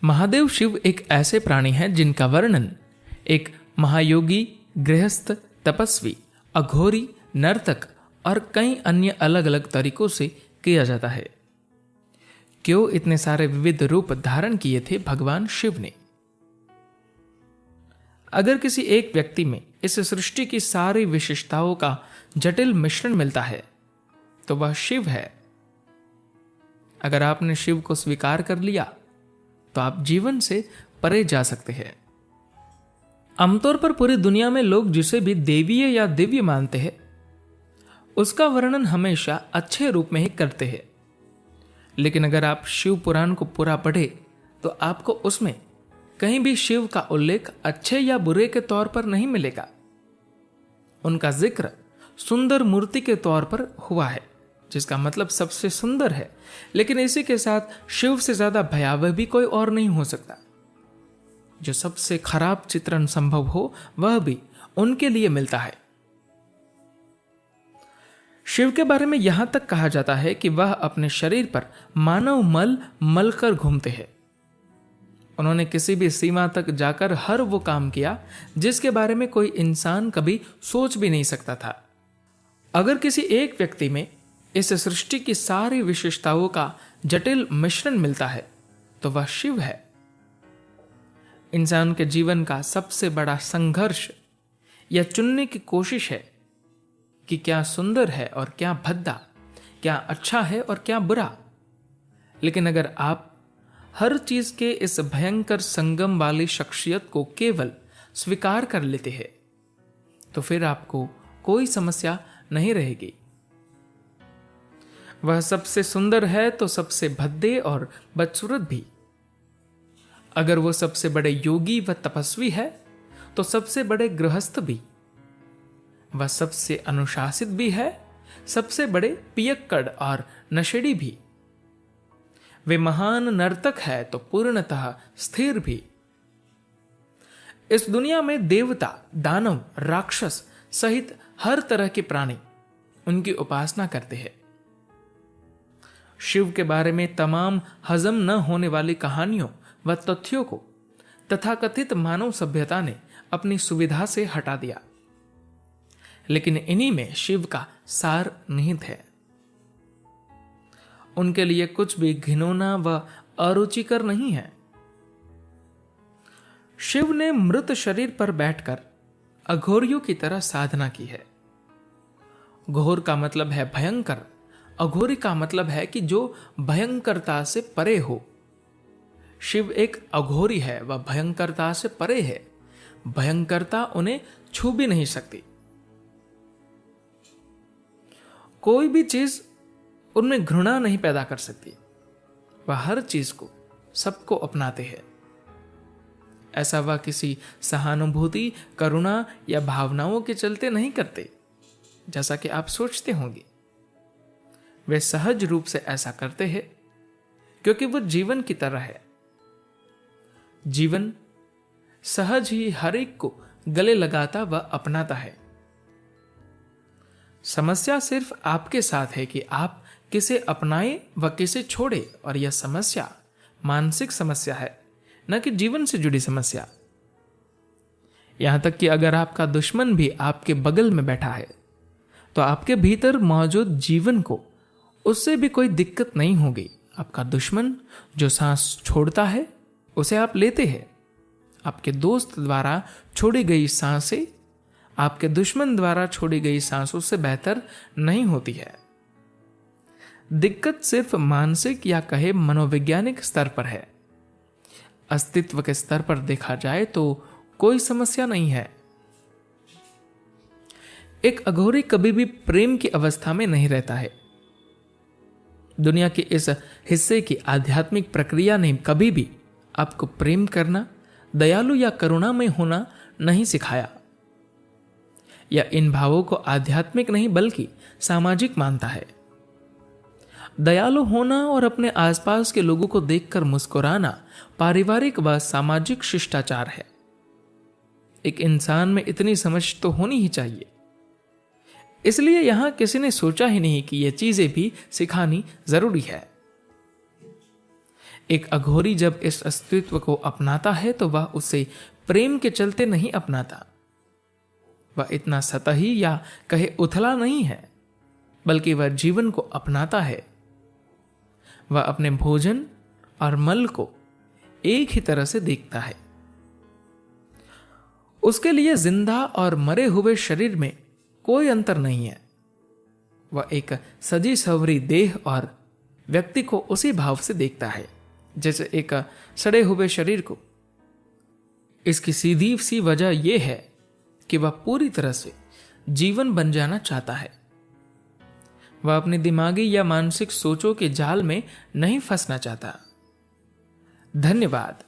महादेव शिव एक ऐसे प्राणी हैं जिनका वर्णन एक महायोगी, गृहस्थ, तपस्वी, अघोरी, नर्तक और कई अन्य अलग अलग तरीकों से किया जाता है। क्यों इतने सारे विविध रूप धारण किए थे भगवान शिव ने? अगर किसी एक व्यक्ति में इस सृष्टि की सारी विशेषताओं का जटिल मिश्रण मिलता है तो वह शिव है। अगर आपने शिव को स्वीकार कर लिया तो आप जीवन से परे जा सकते हैं। आमतौर पर पूरी दुनिया में लोग जिसे भी देवीय या दिव्य मानते हैं उसका वर्णन हमेशा अच्छे रूप में ही करते हैं। लेकिन अगर आप शिव पुराण को पूरा पढ़े तो आपको उसमें कहीं भी शिव का उल्लेख अच्छे या बुरे के तौर पर नहीं मिलेगा। उनका जिक्र सुंदर मूर्ति के तौर पर हुआ है, जिसका मतलब सबसे सुंदर है, लेकिन इसी के साथ शिव से ज्यादा भयावह भी कोई और नहीं हो सकता। जो सबसे खराब चित्रण संभव हो वह भी उनके लिए मिलता है। शिव के बारे में यहां तक कहा जाता है कि वह अपने शरीर पर मानव मल मलकर घूमते हैं। उन्होंने किसी भी सीमा तक जाकर हर वो काम किया जिसके बारे में कोई इंसान कभी सोच भी नहीं सकता था। अगर किसी एक व्यक्ति में इस सृष्टि की सारी विशेषताओं का जटिल मिश्रण मिलता है तो वह शिव है। इंसान के जीवन का सबसे बड़ा संघर्ष या चुनने की कोशिश है कि क्या सुंदर है और क्या भद्दा, क्या अच्छा है और क्या बुरा। लेकिन अगर आप हर चीज के इस भयंकर संगम वाली शख्सियत को केवल स्वीकार कर लेते हैं तो फिर आपको कोई समस्या नहीं रहेगी। वह सबसे सुंदर है तो सबसे भद्दे और बदसूरत भी। अगर वो सबसे बड़े योगी व तपस्वी है तो सबसे बड़े गृहस्थ भी। वह सबसे अनुशासित भी है, सबसे बड़े पियक्कड़ और नशेड़ी भी। वे महान नर्तक है तो पूर्णतः स्थिर भी। इस दुनिया में देवता, दानव, राक्षस सहित हर तरह के प्राणी उनकी उपासना करते हैं। शिव के बारे में तमाम हजम न होने वाली कहानियों व तथ्यों को तथाकथित मानव सभ्यता ने अपनी सुविधा से हटा दिया, लेकिन इन्हीं में शिव का सार निहित है। उनके लिए कुछ भी घिनौना व अरुचिकर नहीं है। शिव ने मृत शरीर पर बैठकर अघोरियों की तरह साधना की है। घोर का मतलब है भयंकर, अघोरी का मतलब है कि जो भयंकरता से परे हो। शिव एक अघोरी है, वह भयंकरता से परे है। भयंकरता उन्हें छू भी नहीं सकती। कोई भी चीज उनमें घृणा नहीं पैदा कर सकती। वह हर चीज को, सबको अपनाते हैं। ऐसा वह किसी सहानुभूति, करुणा या भावनाओं के चलते नहीं करते जैसा कि आप सोचते होंगे। वे सहज रूप से ऐसा करते हैं क्योंकि वो जीवन की तरह है। जीवन सहज ही हर एक को गले लगाता व अपनाता है। समस्या सिर्फ आपके साथ है कि आप किसे अपनाएं व किसे छोड़े, और यह समस्या मानसिक समस्या है, न कि जीवन से जुड़ी समस्या। यहां तक कि अगर आपका दुश्मन भी आपके बगल में बैठा है तो आपके भीतर मौजूद जीवन को उससे भी कोई दिक्कत नहीं होगी। आपका दुश्मन जो सांस छोड़ता है उसे आप लेते हैं। आपके दोस्त द्वारा छोड़ी गई सांसें आपके दुश्मन द्वारा छोड़ी गई सांसों से बेहतर नहीं होती है। दिक्कत सिर्फ मानसिक या कहे मनोवैज्ञानिक स्तर पर है। अस्तित्व के स्तर पर देखा जाए तो कोई समस्या नहीं है। एक अघोरी कभी भी प्रेम की अवस्था में नहीं रहता है। दुनिया के इस हिस्से की आध्यात्मिक प्रक्रिया ने कभी भी आपको प्रेम करना, दयालु या करुणामय होना नहीं सिखाया। यह इन भावों को आध्यात्मिक नहीं बल्कि सामाजिक मानता है। दयालु होना और अपने आसपास के लोगों को देखकर मुस्कुराना पारिवारिक व सामाजिक शिष्टाचार है। एक इंसान में इतनी समझ तो होनी ही चाहिए। इसलिए यहां किसी ने सोचा ही नहीं कि यह चीजें भी सिखानी जरूरी है। एक अघोरी जब इस अस्तित्व को अपनाता है तो वह उसे प्रेम के चलते नहीं अपनाता। वह इतना सतही या कहे उथला नहीं है, बल्कि वह जीवन को अपनाता है। वह अपने भोजन और मल को एक ही तरह से देखता है। उसके लिए जिंदा और मरे हुए शरीर में कोई अंतर नहीं है। वह एक सजी सवरी देह और व्यक्ति को उसी भाव से देखता है जैसे एक सड़े हुए शरीर को। इसकी सीधी सी वजह यह है कि वह पूरी तरह से जीवन बन जाना चाहता है। वह अपनी दिमागी या मानसिक सोचों के जाल में नहीं फंसना चाहता। धन्यवाद।